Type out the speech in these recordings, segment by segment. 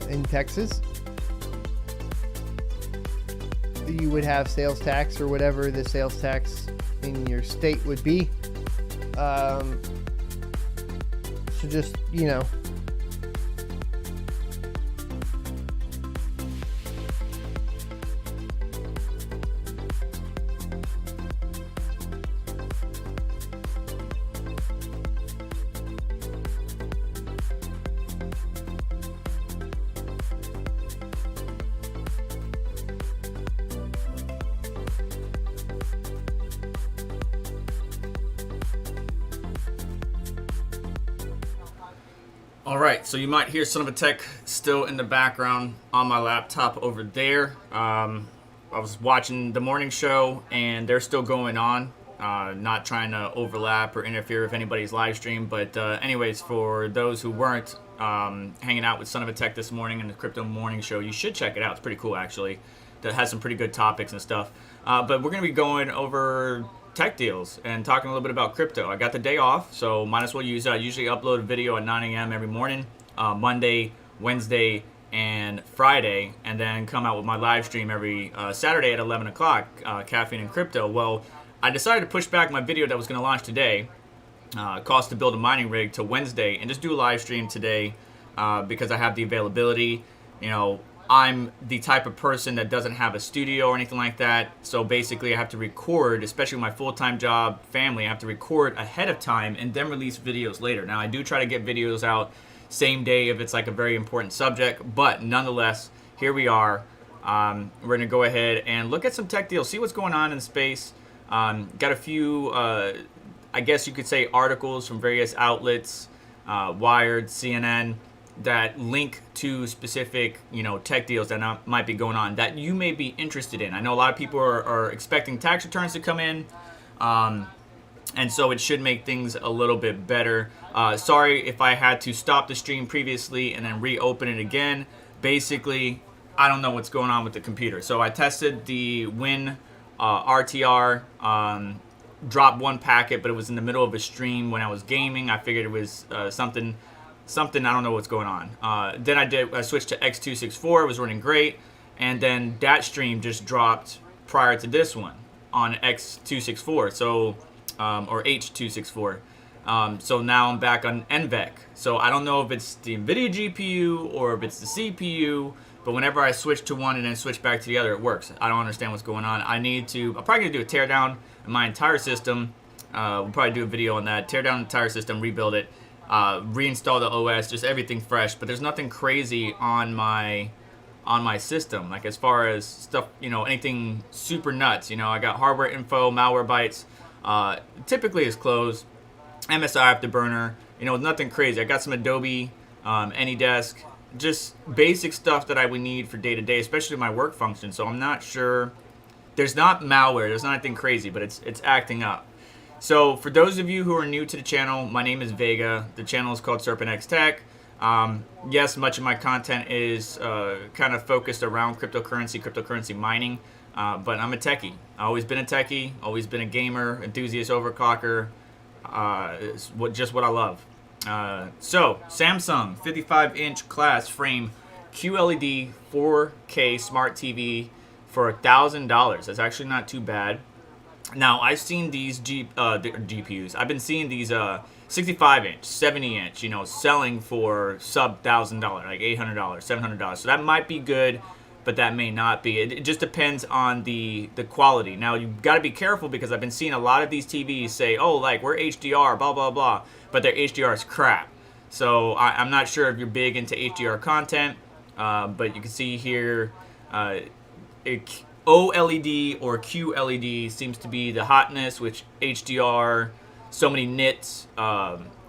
in Texas, you would have sales tax or whatever the sales tax in your state would be. So just, you know, Alright, so you might hear Son of a Tech still in the background on my laptop over there. I was watching the morning show and they're still going on. Not trying to overlap or interfere with anybody's live stream, but anyways, for those who weren't hanging out with Son of a Tech this morning in the Crypto Morning Show, you should check it out. It's pretty cool, actually. That has some pretty good topics and stuff. But we're going to be going over tech deals and talking a little bit about crypto. I got the day off, so might as well use it. I usually upload a video at 9 a.m. every morning, Monday, Wednesday, and Friday, and then come out with my live stream every Saturday at 11 o'clock, Caffeine and Crypto. Well, I decided to push back my video that was going to launch today, cost to build a mining rig, to Wednesday, and just do a live stream today because I have the availability. You know, I'm the type of person that doesn't have a studio or anything like that, so basically I have to record, especially my full-time job, family, I have to record ahead of time and then release videos later. Now, I do try to get videos out same day if it's like a very important subject, but nonetheless, here we are. We're going to go ahead and look at some tech deals, see what's going on in space. Got a few, I guess you could say, articles from various outlets, Wired, CNN, that link to specific, you know, tech deals that might be going on that you may be interested in. I know a lot of people are expecting tax returns to come in, and so it should make things a little bit better. Sorry if I had to stop the stream previously and then reopen it again. Basically, I don't know what's going on with the computer. So I tested the Win RTR, dropped one packet, but it was in the middle of a stream when I was gaming. I figured it was something, I don't know what's going on. Then I switched to X264, it was running great, and then that stream just dropped prior to this one on X264, so or H264. So now I'm back on NVEC. So I don't know if it's the Nvidia GPU or if it's the CPU, but whenever I switch to one and then switch back to the other, it works. I don't understand what's going on. I'm probably gonna do a teardown of my entire system. We'll probably do a video on that. Tear down the entire system, rebuild it, reinstall the OS, just everything fresh. But there's nothing crazy on my system, like as far as stuff, you know, anything super nuts. You know, I got hardware info, malware bytes. Typically is closed. MSI Afterburner, you know, nothing crazy. I got some Adobe, AnyDesk, just basic stuff that I would need for day to day, especially my work function. So I'm not sure. There's not malware. There's not anything crazy, but it's acting up. So for those of you who are new to the channel, my name is Vega. The channel is called SuperNOVA Tech. Yes, much of my content is kind of focused around cryptocurrency mining, but I'm a techie. I've always been a techie, always been a gamer, enthusiast, overclocker. It's just what I love. So Samsung 55-inch class frame QLED 4K smart TV for $1,000. That's actually not too bad. Now, I've seen these GPUs. I've been seeing these 65-inch, 70-inch, you know, selling for sub $1,000, like $800, $700. So that might be good, but that may not be. It just depends on the quality. Now, you've got to be careful because I've been seeing a lot of these TVs say, oh, like, we're HDR, blah, blah, blah, but their HDR is crap. So I'm not sure if you're big into HDR content, but you can see here, OLED or QLED seems to be the hotness, which HDR, so many nits,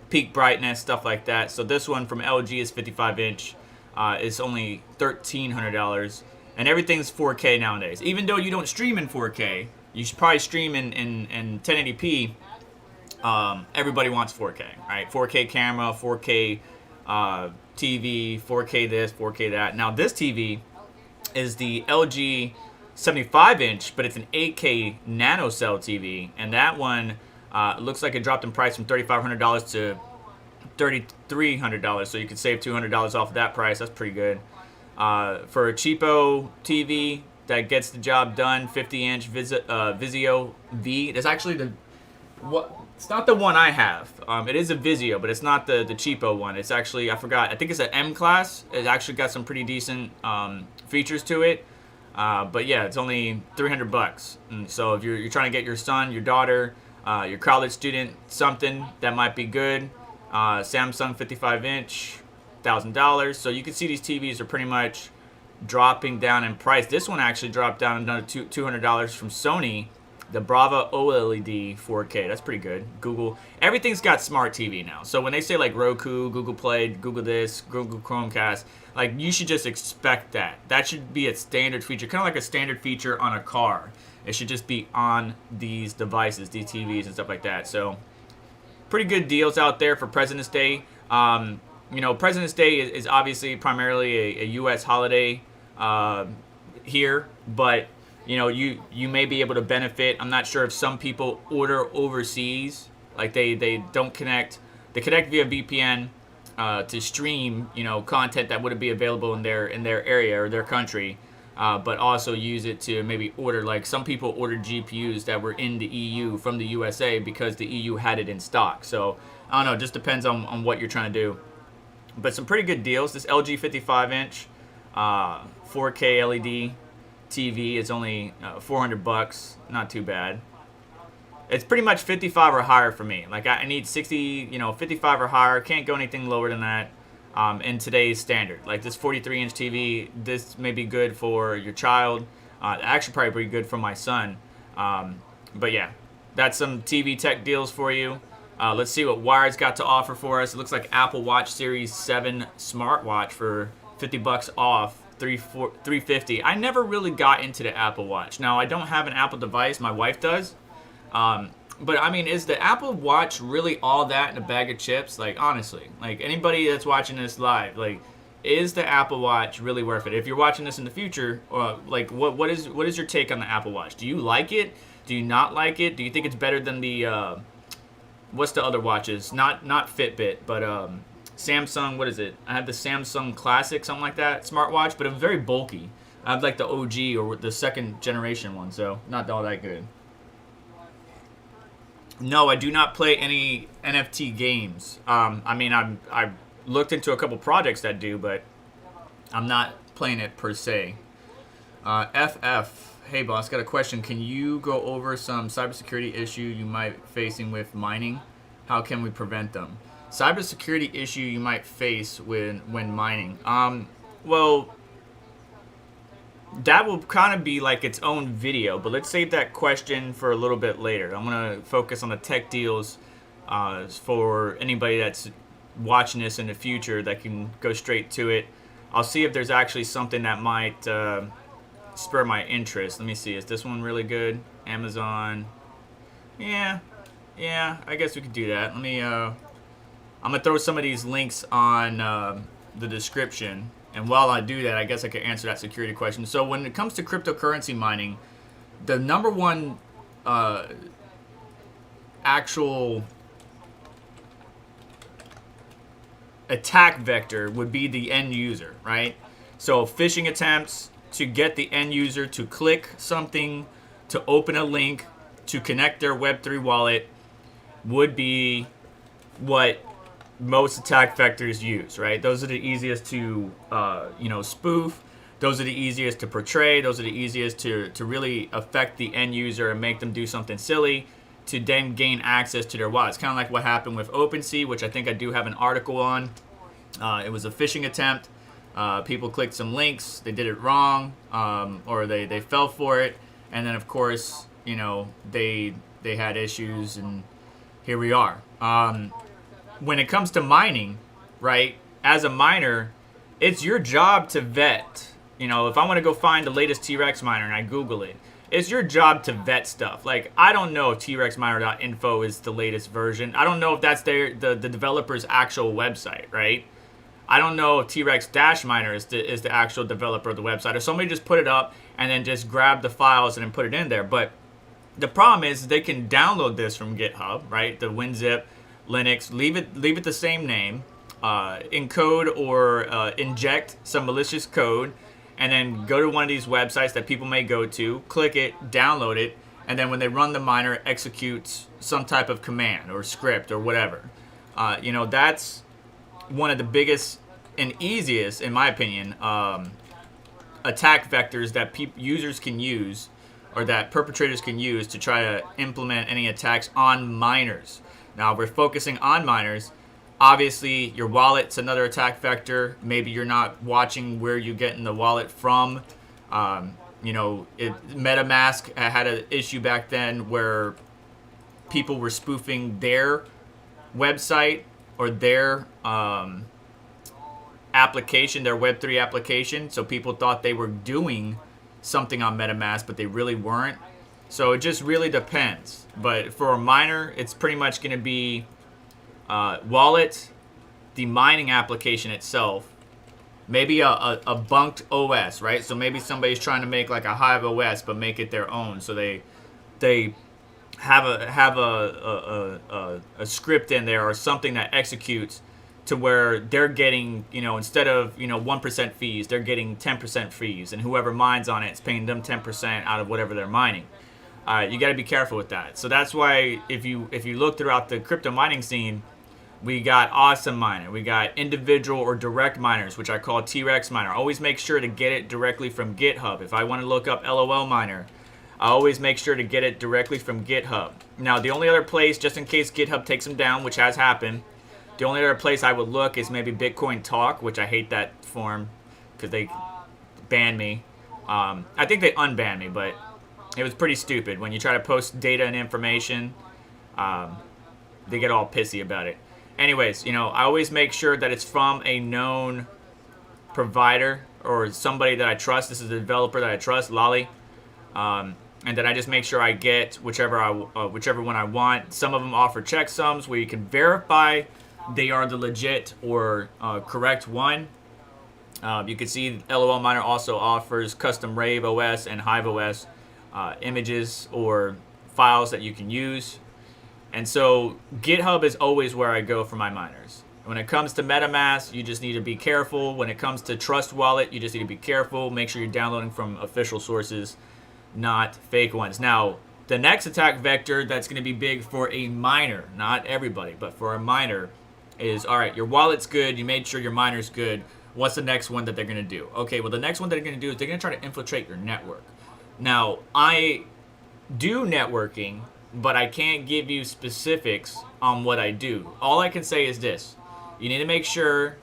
peak brightness, stuff like that. So this one from LG is 55-inch. It's only $1,300, and everything's 4K nowadays. Even though you don't stream in 4K, you should probably stream in 1080p. Everybody wants 4K, right? 4K camera, 4K TV, 4K this, 4K that. Now this TV is the LG 75-inch, but it's an 8K nano cell TV, and that one looks like it dropped in price from $3,500 to $3,300, so you can save $200 off of that price. That's pretty good. For a cheapo TV that gets the job done, 50-inch Vizio V. That's actually it's not the one I have. It is a Vizio, but it's not the cheapo one. It's actually, I forgot. I think it's an M class. It actually got some pretty decent features to it. But yeah, it's only $300. And so if you're trying to get your son, your daughter, your college student something that might be good, Samsung 55-inch, $1,000. So you can see these TVs are pretty much dropping down in price. This one actually dropped down another $200 from Sony. The Brava OLED 4K. That's pretty good. Google. Everything's got smart TV now. So when they say like Roku, Google Play, Google this, Google Chromecast, like you should just expect that. That should be a standard feature. Kind of like a standard feature on a car. It should just be on these devices, these TVs and stuff like that. So pretty good deals out there for President's Day. President's Day is obviously primarily a U.S. holiday here, but you may be able to benefit. I'm not sure if some people order overseas, like they don't connect. They connect via VPN to stream, content that wouldn't be available in their area or their country, but also use it to maybe order. Like some people ordered GPUs that were in the EU from the USA because the EU had it in stock. So I don't know. It just depends on what you're trying to do. But some pretty good deals. This LG 55-inch 4K LED TV is only $400. Not too bad. It's pretty much 55 or higher for me. Like I need 60, 55 or higher. Can't go anything lower than that in today's standard. Like this 43-inch TV, this may be good for your child. Actually, probably pretty good for my son. But yeah, that's some TV tech deals for you. Let's see what Wired's got to offer for us. It looks like Apple Watch Series 7 smartwatch for $50 off. $350. I never really got into the Apple Watch. Now, I don't have an Apple device. My wife does. But, I mean, is the Apple Watch really all that in a bag of chips? Like, honestly. Like, anybody that's watching this live, like, is the Apple Watch really worth it? If you're watching this in the future, like, what is your take on the Apple Watch? Do you like it? Do you not like it? Do you think it's better than the, what's the other watches? Not Fitbit, but, Samsung, what is it? I have the Samsung Classic, something like that, smartwatch, but it was very bulky. I have like the OG or the second generation one, so not all that good. No, I do not play any NFT games. I mean, I've looked into a couple projects that do, but I'm not playing it per se. FF, hey boss, got a question. Can you go over some cybersecurity issue you might be facing with mining? How can we prevent them? Cybersecurity issue you might face when mining. Well, that will kind of be like its own video, but let's save that question for a little bit later. I'm going to focus on the tech deals for anybody that's watching this in the future that can go straight to it. I'll see if there's actually something that might spur my interest. Let me see. Is this one really good? Amazon. Yeah, I guess we could do that. Let me... I'm going to throw some of these links on the description. And while I do that, I guess I can answer that security question. So when it comes to cryptocurrency mining, the number one actual attack vector would be the end user, right? So phishing attempts to get the end user to click something, to open a link, to connect their Web3 wallet would be what most attack vectors use, right? Those are the easiest to, spoof. Those are the easiest to portray. Those are the easiest to really affect the end user and make them do something silly to then gain access to their wallet. It's kind of like what happened with OpenSea, which I think I do have an article on. It was a phishing attempt. People clicked some links. They did it wrong, or they fell for it. And then, of course, they had issues, and here we are. When it comes to mining, right, as a miner, it's your job to vet. If I want to go find the latest T-Rex miner and I Google it, it's your job to vet stuff. Like, I don't know if TRexMiner.info is the latest version. I don't know if that's the developer's actual website, right? I don't know if T-Rex-Miner is the actual developer of the website. Or somebody just put it up and then just grab the files and then put it in there. But the problem is they can download this from GitHub, right? The WinZip. Linux, leave it the same name, encode or inject some malicious code, and then go to one of these websites that people may go to, click it, download it, and then when they run the miner, executes some type of command or script or whatever. That's one of the biggest and easiest, in my opinion, attack vectors that users can use, or that perpetrators can use to try to implement any attacks on miners. Now, if we're focusing on miners, obviously your wallet's another attack vector. Maybe you're not watching where you're getting the wallet from. MetaMask had an issue back then where people were spoofing their website or their application, their Web3 application. So people thought they were doing something on MetaMask, but they really weren't. So it just really depends. But for a miner, it's pretty much going to be wallet, the mining application itself, maybe a bunked OS, right? So maybe somebody's trying to make like a Hive OS, but make it their own. So they have a script in there or something that executes to where they're getting, instead of 1% fees, they're getting 10% fees, and whoever mines on it is paying them 10% out of whatever they're mining. You got to be careful with that. So that's why if you look throughout the crypto mining scene, we got awesome miner, we got individual or direct miners, which I call T-Rex miner. Always make sure to get it directly from GitHub. If I want to look up LOL miner, I always make sure to get it directly from GitHub. Now, the only other place, just in case GitHub takes them down, which has happened, the only other place I would look is maybe Bitcoin Talk, which I hate that form because they banned me. I think they unbanned me, but it was pretty stupid. When you try to post data and information, they get all pissy about it. Anyways, I always make sure that it's from a known provider or somebody that I trust. This is a developer that I trust, Lolly. And then I just make sure I get whichever one I want. Some of them offer checksums where you can verify they are the legit or correct one. You can see LOL Miner also offers custom Rave OS and Hive OS images or files that you can use. And so GitHub is always where I go for my miners. When it comes to MetaMask, you just need to be careful. When it comes to Trust Wallet, you just need to be careful. Make sure you're downloading from official sources, not fake ones. Now, the next attack vector that's going to be big for a miner, not everybody, but for a miner, is, all right, your wallet's good, you made sure your miner's good, what's the next one that they're going to do? Okay, well, the next one they're going to do is they're going to try to infiltrate your network. Now, I do networking, but I can't give you specifics on what I do. All I can say is this. You need to make sure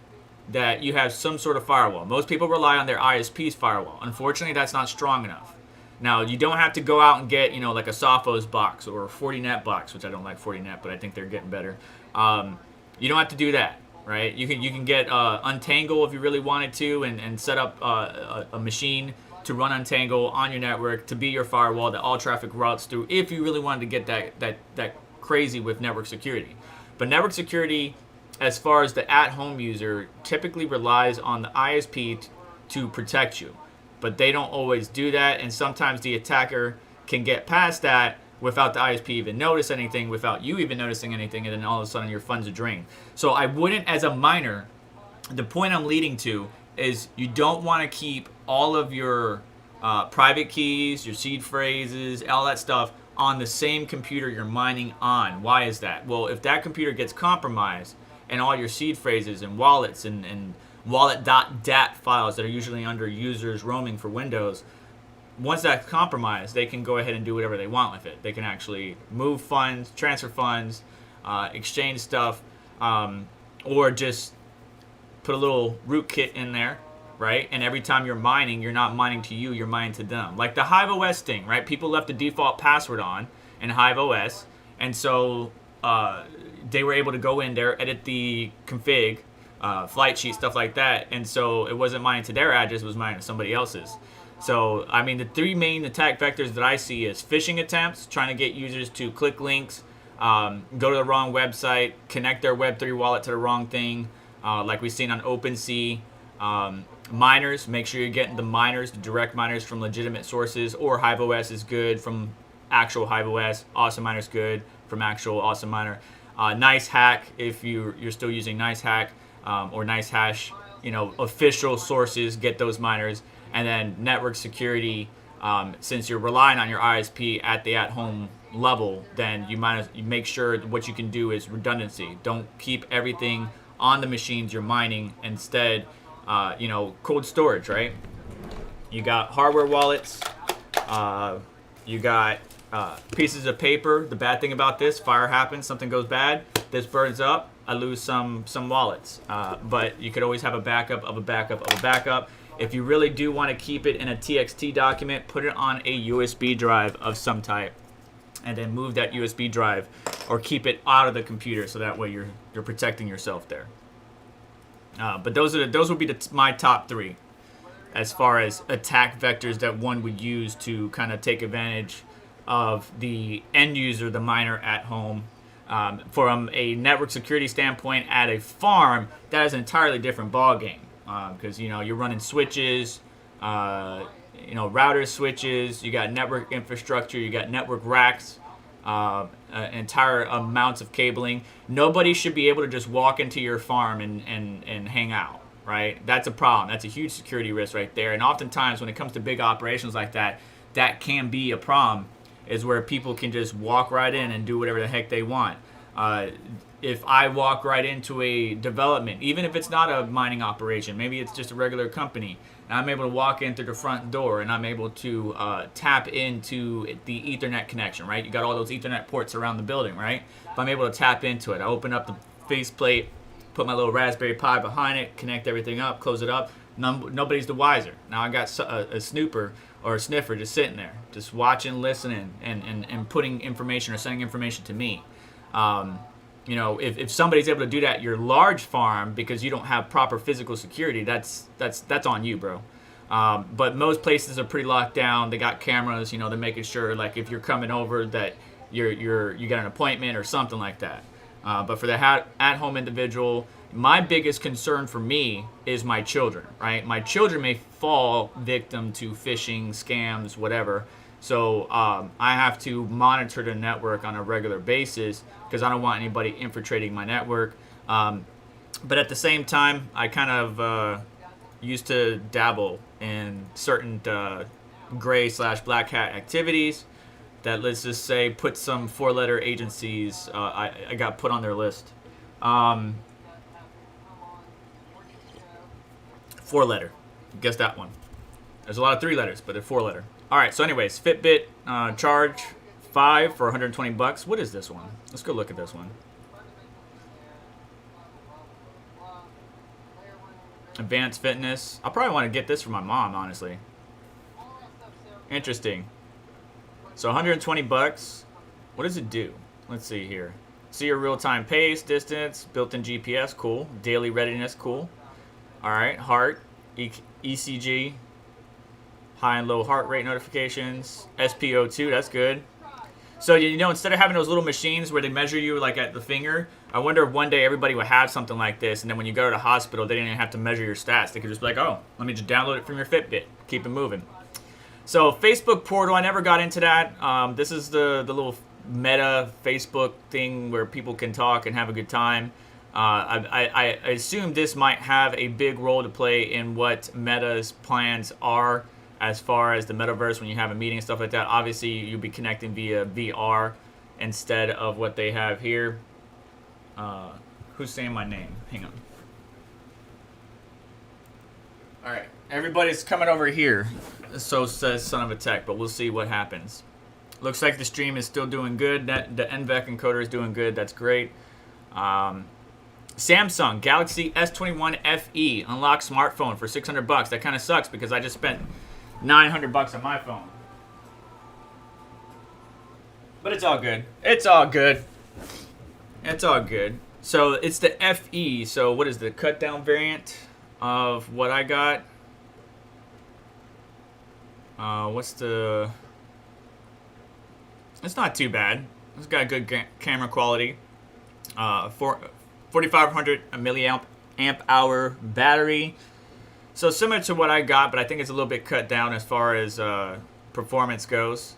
that you have some sort of firewall. Most people rely on their ISP's firewall. Unfortunately, that's not strong enough. Now, you don't have to go out and get, like a Sophos box or a 40net box, which I don't like 40net, but I think they're getting better. You don't have to do that, right? You can get Untangle if you really wanted to, and set up a machine to run Untangle on your network to be your firewall that all traffic routes through if you really wanted to get that crazy with network security. But network security, as far as the at-home user, typically relies on the ISP to protect you. But they don't always do that, and sometimes the attacker can get past that without the ISP even notice anything, without you even noticing anything, and then all of a sudden your funds are drained. So I wouldn't, as a miner, the point I'm leading to is you don't want to keep all of your private keys, your seed phrases, all that stuff on the same computer you're mining on. Why is that? Well, if that computer gets compromised and all your seed phrases and wallets and wallet.dat files that are usually under users roaming for Windows, once that's compromised, they can go ahead and do whatever they want with it. They can actually move funds, transfer funds, exchange stuff, or just put a little rootkit in there, right? And every time you're mining, you're not mining to you, you're mining to them. Like the Hive OS thing, right? People left the default password on in Hive OS, and so they were able to go in there, edit the config, flight sheet, stuff like that, and so it wasn't mining to their address, it was mining to somebody else's. So, I mean, the three main attack vectors that I see is phishing attempts, trying to get users to click links, go to the wrong website, connect their Web3 wallet to the wrong thing, like we've seen on OpenSea. Miners, make sure you're getting the miners, the direct miners from legitimate sources, or HiveOS is good from actual HiveOS. Awesome Miner is good from actual Awesome Miner. Nice Hack, if you're still using Nice Hack or Nice Hash, official sources, get those miners. And then network security, since you're relying on your ISP at the at-home level, then you make sure what you can do is redundancy. Don't keep everything on the machines you're mining. Instead, cold storage, right? You got hardware wallets. You got pieces of paper. The bad thing about this, fire happens, something goes bad, this burns up, I lose some wallets. But you could always have a backup of a backup of a backup. If you really do want to keep it in a TXT document, put it on a USB drive of some type, and then move that USB drive or keep it out of the computer, so that way you're protecting yourself there. But those would be my top 3 as far as attack vectors that one would use to kind of take advantage of the end user, the miner at home. From a network security standpoint, at a farm, that is an entirely different ball game, because you're running switches, router switches, you got network infrastructure, you got network racks, entire amounts of cabling. Nobody should be able to just walk into your farm and hang out, right? That's a problem. That's a huge security risk right there. And oftentimes when it comes to big operations like that, that can be a problem, is where people can just walk right in and do whatever the heck they want. If I walk right into a development, even if it's not a mining operation, maybe it's just a regular company, and I'm able to walk in through the front door and I'm able to tap into the Ethernet connection, right? You got all those Ethernet ports around the building, right? If I'm able to tap into it, I open up the faceplate, put my little Raspberry Pi behind it, connect everything up, close it up. Nobody's the wiser. Now I got a snooper or a sniffer just sitting there, just watching, listening, and putting information or sending information to me. If somebody's able to do that at your large farm because you don't have proper physical security, that's on you, bro. But most places are pretty locked down. They got cameras. They're making sure, like, if you're coming over, that you got an appointment or something like that. But for the at-home individual, my biggest concern for me is my children, right? My children may fall victim to phishing, scams, whatever. So I have to monitor the network on a regular basis because I don't want anybody infiltrating my network. But at the same time, I kind of used to dabble in certain gray/black hat activities that, let's just say, put some 4-letter agencies I got put on their list. 4-letter. Guess that one. There's a lot of 3 letters, but they're 4-letter. All right, so anyways, Fitbit Charge 5 for $120. What is this one? Let's go look at this one. Advanced Fitness. I'll probably want to get this for my mom, honestly. Interesting. So $120. What does it do? Let's see here. See your real-time pace, distance, built-in GPS, cool. Daily readiness, cool. All right, heart, ECG, high and low heart rate notifications, SpO2, that's good. So, instead of having those little machines where they measure you like at the finger, I wonder if one day everybody would have something like this, and then when you go to the hospital, they didn't even have to measure your stats. They could just be like, oh, let me just download it from your Fitbit, keep it moving. So, Facebook portal, I never got into that. This is the little meta Facebook thing where people can talk and have a good time. I assume this might have a big role to play in what Meta's plans are as far as the metaverse when you have a meeting and stuff like that. Obviously, you'll be connecting via VR instead of what they have here. Who's saying my name? Hang on. All right, everybody's coming over here. So says Son of a Tech, but we'll see what happens. Looks like the stream is still doing good. The NVEC encoder is doing good. That's great. Samsung Galaxy S21 FE unlocked smartphone for $600. That kind of sucks because I just spent $900 on my phone. But it's all good. It's all good. It's all good. So it's the FE. So what is the cut down variant of what I got? What's the... It's not too bad. It's got good camera quality. 4,500 milliamp hour battery. So similar to what I got, but I think it's a little bit cut down as far as performance goes.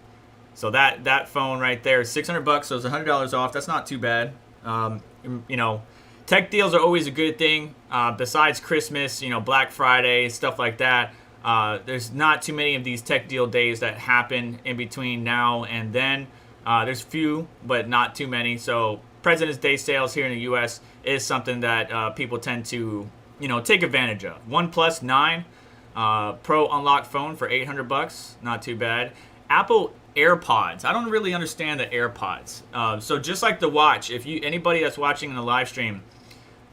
So that phone right there is $600, so it's $100 off. That's not too bad. You know, tech deals are always a good thing. Besides Christmas, you know, Black Friday, stuff like that. There's not too many of these tech deal days that happen in between now and then. There's few, but not too many. So President's Day sales here in the U.S. is something that people tend to, you know, take advantage of. OnePlus 9 Pro unlocked phone for $800, not too bad. Apple AirPods. I don't really understand the AirPods. So just like the watch, if you anybody that's watching in the live stream,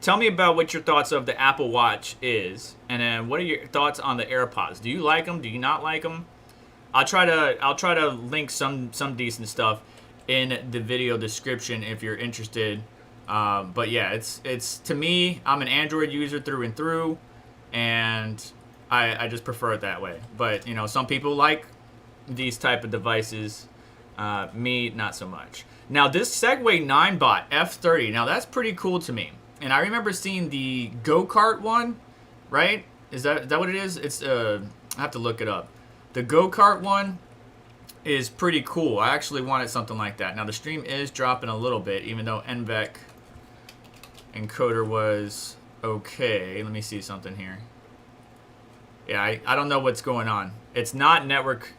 tell me about what your thoughts of the Apple Watch is, and then what are your thoughts on the AirPods? Do you like them? Do you not like them? I'll try to link some decent stuff in the video description if you're interested. But yeah, it's to me, I'm an Android user through and through, and I just prefer it that way. But you know, some people like these type of devices. Me, not so much. Now this Segway 9bot F30. Now that's pretty cool to me. And I remember seeing the go-kart one, right? Is that what it is? It's I have to look it up. The go-kart one is pretty cool. I actually wanted something like that. Now the stream is dropping a little bit, even though NVEC encoder was okay. Let me see something here. Yeah, I don't know what's going on. It's not network.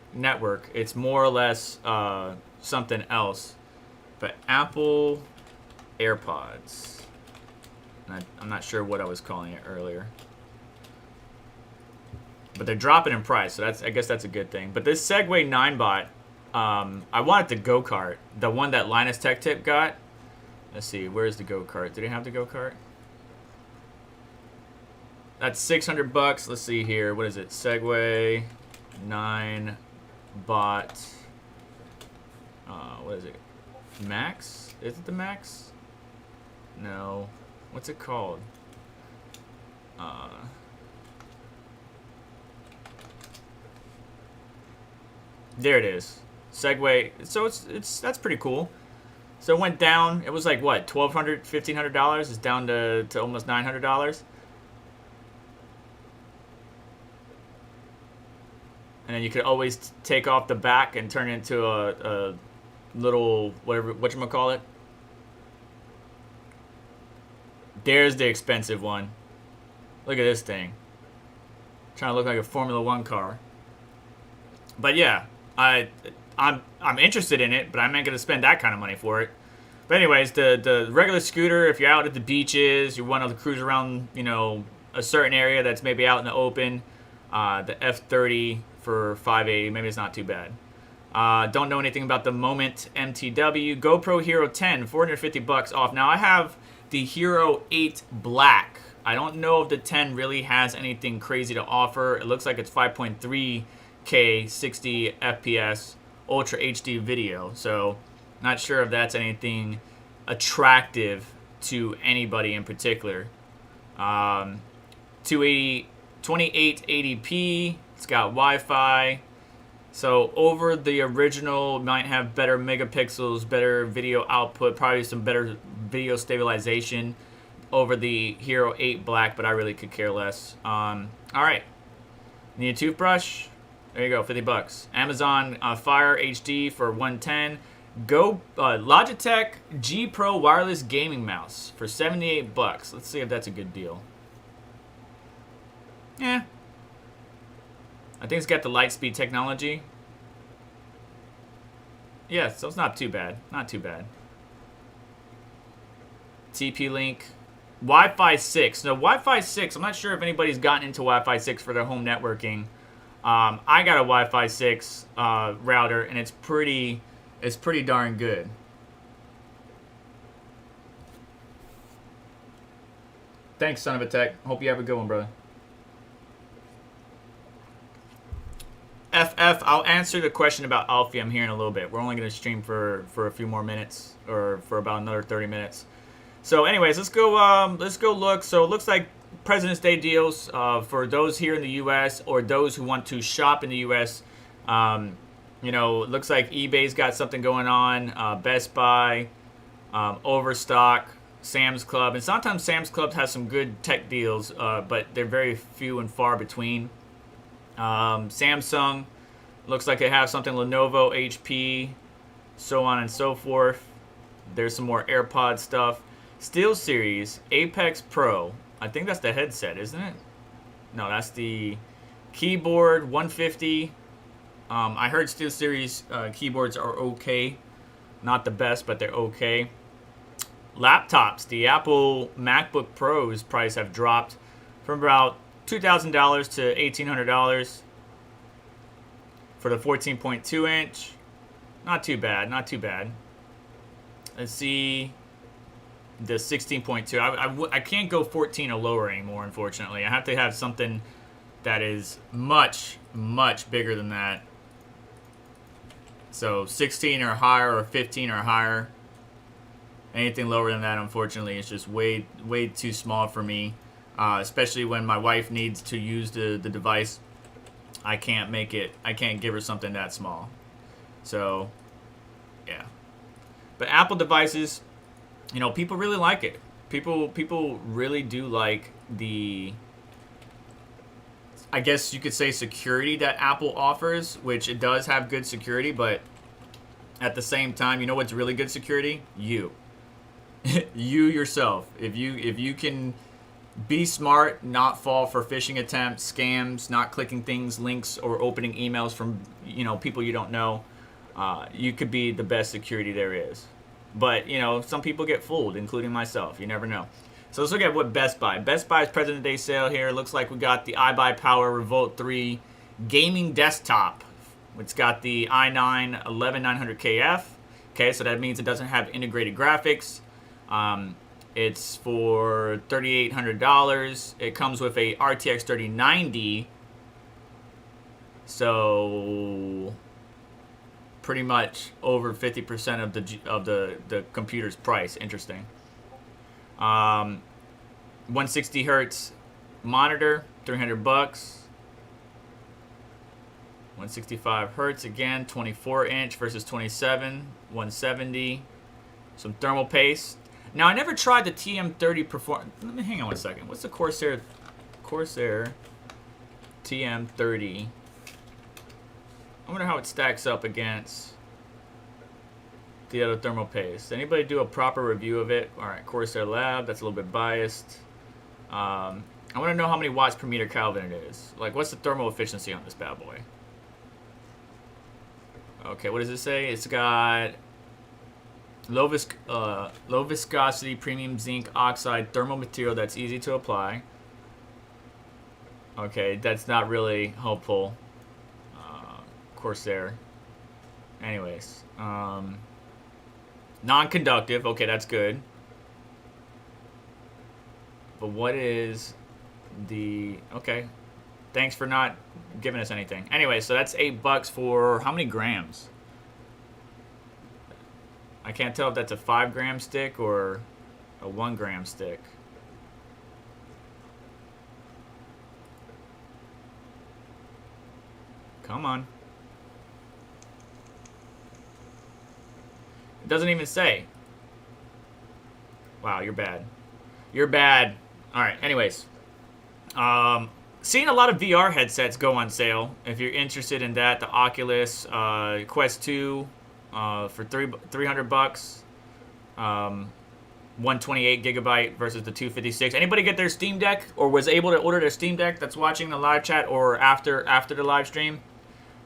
It's more or less something else. But Apple AirPods. I'm not sure what I was calling it earlier. But they're dropping in price, so I guess that's a good thing. But this Segway 9bot, I wanted the go-kart. The one that Linus Tech Tip got. Let's see, where's the go-kart? Did he have the go-kart? That's $600. Let's see here. What is it? Segway 9bot. What is it? Max? Is it the Max? No. What's it called? There it is. Segway. So that's pretty cool. So it went down. It was like what, $1,200, $1,500? It's down to almost $900. And then you could always take off the back and turn it into a little whatchamacallit. There's the expensive one. Look at this thing. Trying to look like a Formula One car. But yeah, I'm interested in it, but I'm not going to spend that kind of money for it. But anyways, the regular scooter, if you're out at the beaches, you want to cruise around, you know, a certain area that's maybe out in the open, the F30 for $580, maybe it's not too bad. Don't know anything about the Moment MTW. GoPro Hero 10, $450 off. Now I have the Hero 8 Black. I don't know if the 10 really has anything crazy to offer. It looks like it's 5.3K, 60 FPS, Ultra HD video. So not sure if that's anything attractive to anybody in particular. 2880p. It's got Wi-Fi. So over the original, might have better megapixels, better video output, probably some better video stabilization over the Hero 8 Black, but I really could care less. All right. Need a toothbrush? There you go, $50. Amazon Fire HD for $110. Logitech G Pro wireless gaming mouse for $78. Let's see if that's a good deal. Yeah. I think it's got the Lightspeed technology. Yeah, so it's not too bad. Not too bad. TP-Link. Wi-Fi 6. Now, Wi-Fi 6, I'm not sure if anybody's gotten into Wi-Fi 6 for their home networking. I got a Wi-Fi 6 router, and it's pretty darn good. Thanks, son of a tech. Hope you have a good one, brother. FF, I'll answer the question about Alfium here in a little bit. We're only going to stream for a few more minutes, or for about another 30 minutes. So anyways, let's go look. So it looks like President's Day deals for those here in the U.S. or those who want to shop in the U.S. You know, it looks like eBay's got something going on. Best Buy, Overstock, Sam's Club. And sometimes Sam's Club has some good tech deals, but they're very few and far between. Samsung, looks like they have something. Lenovo, HP, so on and so forth. There's some more AirPod stuff. SteelSeries Apex Pro. I think that's the headset, isn't it? No, that's the keyboard, 150. I heard SteelSeries keyboards are okay. Not the best, but they're okay. Laptops. The Apple MacBook Pro's price have dropped from about $2,000 to $1,800 for the 14.2 inch. Not too bad, not too bad. Let's see the 16.2. I can't go 14 or lower anymore, unfortunately. I have to have something that is much, much bigger than that. So 16 or higher, or 15 or higher. Anything lower than that, unfortunately, is just way too small for me. Especially when my wife needs to use the device. I can't give her something that small. So, yeah. But Apple devices, you know, people really like it. People really do like the, I guess you could say, security that Apple offers, which it does have good security, but at the same time, you know what's really good security? You. You yourself. If you can be smart, not fall for phishing attempts, scams, not clicking things, links, or opening emails from, you know, people you don't know, you could be the best security there is. But, you know, some people get fooled, including myself. You never know. So let's look at what Best Buy. Best Buy's President Day sale here. Looks like we got the iBuyPower Revolt 3 gaming desktop. It's got the i9 11900KF. Okay, so that means it doesn't have integrated graphics. It's for $3,800. It comes with a RTX 3090. So pretty much over 50% of the computer's price. Interesting. 160 hertz monitor, $300. 165 hertz again, 24 inch versus 27, 170. Some thermal paste. Now I never tried the TM30 perform. Let me hang on one second. What's the Corsair TM30? I wonder how it stacks up against the other thermal paste. Anybody do a proper review of it? All right, Corsair Lab. That's a little bit biased. I want to know how many watts per meter Kelvin it is. Like, what's the thermal efficiency on this bad boy? Okay, what does it say? It's got low viscosity premium zinc oxide thermal material that's easy to apply. Okay, that's not really helpful. Corsair. Anyways, non-conductive. Okay, that's good. But what is the... Okay, thanks for not giving us anything. Anyway, so that's $8 for how many grams? I can't tell if that's a 5-gram stick or a 1-gram stick. Come on. It doesn't even say. Wow, you're bad. You're bad. All right, anyways. Seeing a lot of VR headsets go on sale. If you're interested in that, the Oculus Quest 2 for $300. 128 gigabyte versus the 256. Anybody get their Steam Deck or was able to order their Steam Deck that's watching the live chat or after the live stream?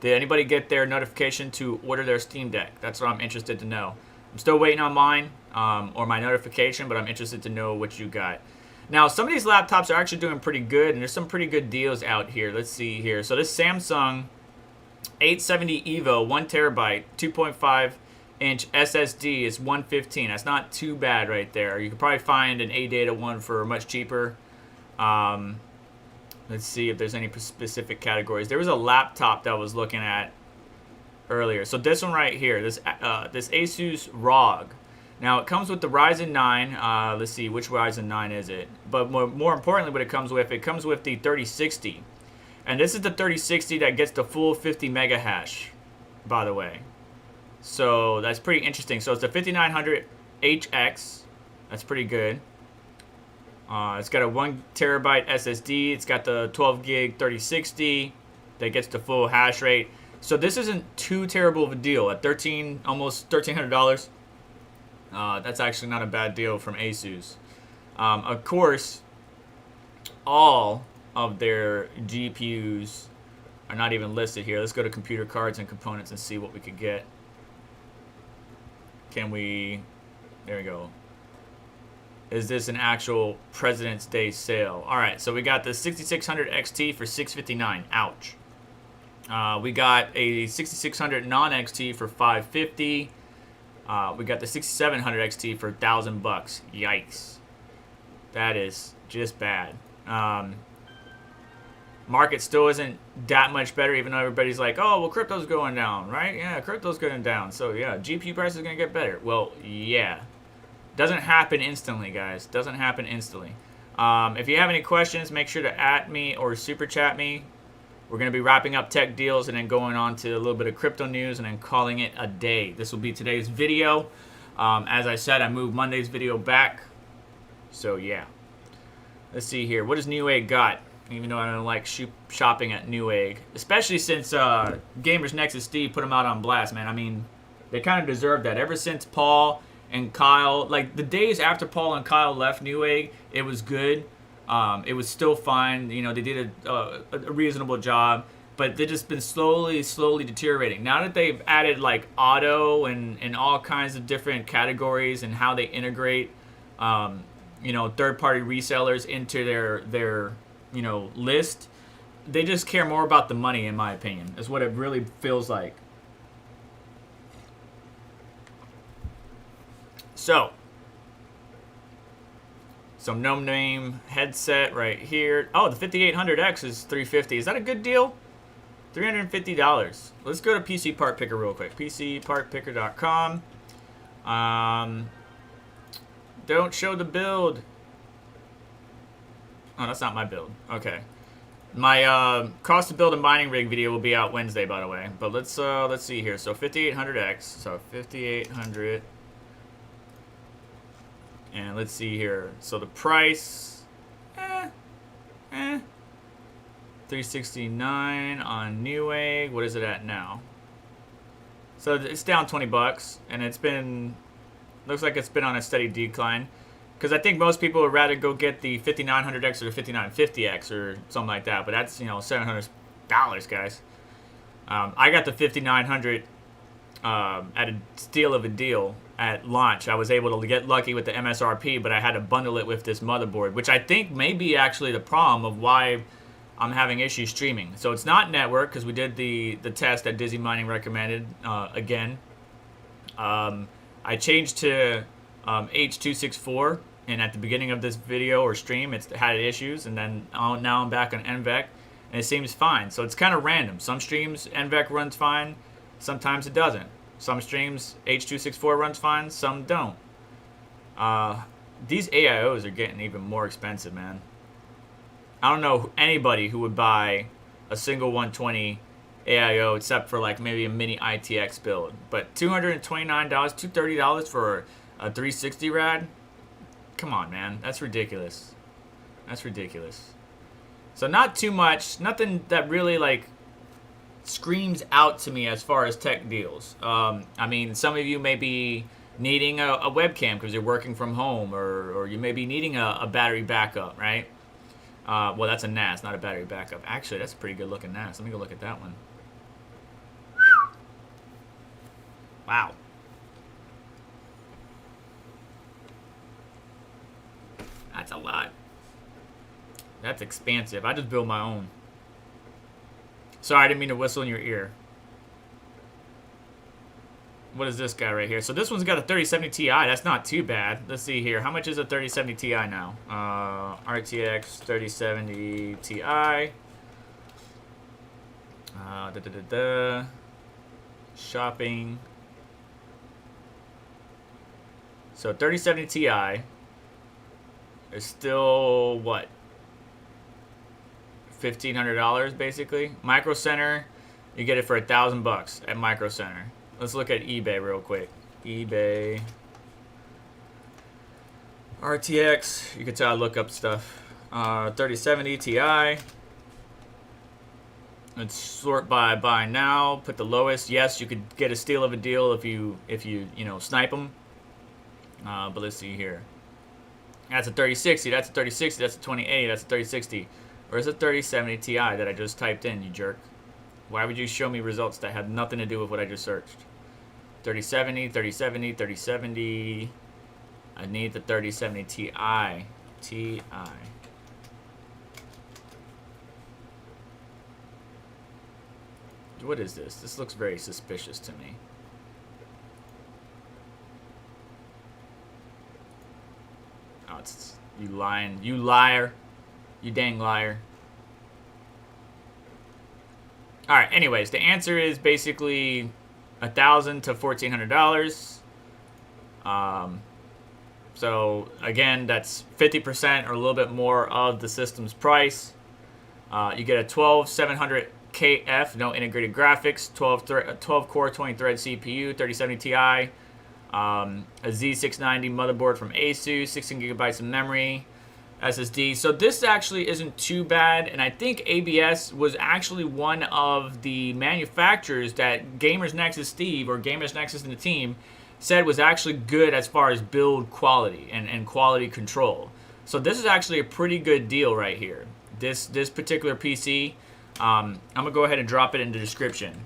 Did anybody get their notification to order their Steam Deck? That's what I'm interested to know. I'm still waiting on mine or my notification, but I'm interested to know what you got. Now, some of these laptops are actually doing pretty good, and there's some pretty good deals out here. Let's see here. So this Samsung 870 EVO, 1 terabyte, 2.5-inch SSD is $115. That's not too bad right there. You could probably find an ADATA one for much cheaper. Let's see if there's any specific categories. There was a laptop that I was looking at earlier. So this one right here, this Asus ROG. Now, it comes with the Ryzen 9. Let's see, which Ryzen 9 is it? But more importantly, what it comes with the 3060. And this is the 3060 that gets the full 50 mega hash, by the way. So that's pretty interesting. So it's the 5900 HX. That's pretty good. It's got a 1 terabyte SSD. It's got the 12 gig 3060 that gets the full hash rate. So this isn't too terrible of a deal at almost $1,300. That's actually not a bad deal from Asus. Of course, all of their GPUs are not even listed here. Let's go to computer cards and components and see what we could get. Can we... There we go. Is this an actual President's Day sale? All right, so we got the 6600 XT for $659. Ouch. We got a 6600 non-XT for $550. We got the 6700 XT for $1,000. Yikes. That is just bad. Market still isn't that much better, even though everybody's like, oh, well, crypto's going down, right? Yeah, crypto's going down. So, yeah, GPU price is going to get better. Well, yeah. Doesn't happen instantly, guys. Doesn't happen instantly. If you have any questions, make sure to @ me or super chat me. We're going to be wrapping up tech deals and then going on to a little bit of crypto news and then calling it a day. This will be today's video. As I said, I moved Monday's video back. So, yeah. Let's see here. What does Newegg got? Even though I don't like shopping at Newegg. Especially since Gamers Nexus Steve put them out on blast, man. I mean, they kind of deserve that. Ever since Paul and Kyle, like the days after Paul and Kyle left Newegg, it was good. It was still fine. You know, they did a reasonable job. But they've just been slowly deteriorating. Now that they've added like auto and all kinds of different categories and how they integrate, you know, third-party resellers into their you know, list, they just care more about the money, in my opinion, is what it really feels like. So, some no-name headset right here. Oh, the 5800X is $350. Is that a good deal? $350. Let's go to PC Part Picker real quick. PCPartPicker.com. Don't show the build. Oh, that's not my build. Okay. My cost to build a mining rig video will be out Wednesday, by the way. But let's see here. So 5800X. So 5800. And let's see here. So the price, 369 on Newegg. What is it at now? So it's down $20, and it's been, looks like it's been on a steady decline. Because I think most people would rather go get the 5900X or the 5950X or something like that. But that's, you know, $700, guys. I got the 5900 at a steal of a deal at launch. I was able to get lucky with the MSRP, but I had to bundle it with this motherboard, which I think may be actually the problem of why I'm having issues streaming. So it's not network, because we did the test that Dizzy Mining recommended again. I changed to H.264, and at the beginning of this video or stream, it had issues, and then now I'm back on NVEC, and it seems fine. So it's kind of random. Some streams NVEC runs fine, sometimes it doesn't. Some streams H.264 runs fine, some don't. These AIOs are getting even more expensive, man. I don't know anybody who would buy a single 120 AIO except for like maybe a mini ITX build. But $229, $230 for a 360 rad? Come on, man. That's ridiculous. That's ridiculous. So not too much. Nothing that really like screams out to me as far as tech deals. I mean, some of you may be needing a webcam because you're working from home, or you may be needing a battery backup, right? Well, that's a NAS, not a battery backup. Actually, that's a pretty good looking NAS. Let me go look at that one. Wow. That's a lot. That's expansive. I just built my own. Sorry, I didn't mean to whistle in your ear. What is this guy right here? So this one's got a 3070 Ti. That's not too bad. Let's see here. How much is a 3070 Ti now? RTX 3070 Ti. Shopping. So 3070 Ti is still what? $1,500 basically. Micro Center, you get it for $1,000 at Micro Center. Let's look at eBay real quick. eBay. RTX, you can tell I look up stuff. 3070 Ti. Let's sort by buy now. Put the lowest. Yes, you could get a steal of a deal if you know, snipe them. But let's see here. That's a 3060, that's a 3060, that's a 2080, that's a 3060. Where's the 3070 Ti that I just typed in, you jerk? Why would you show me results that had nothing to do with what I just searched? 3070, 3070, 3070. I need the 3070 Ti. Ti. What is this? This looks very suspicious to me. Oh, it's you lying. You liar. You dang liar. All right. Anyways, the answer is basically $1,000 to $1,400. So again, that's 50% or a little bit more of the system's price. You get a 12700KF, no integrated graphics, 12 core, 20 thread CPU, 3070 Ti, a Z690 motherboard from Asus, 16 gigabytes of memory, SSD. So this actually isn't too bad, and I think ABS was actually one of the manufacturers that Gamers Nexus Steve, or Gamers Nexus and the team, said was actually good as far as build quality and quality control. So this is actually a pretty good deal right here. This particular PC, I'm gonna go ahead and drop it in the description,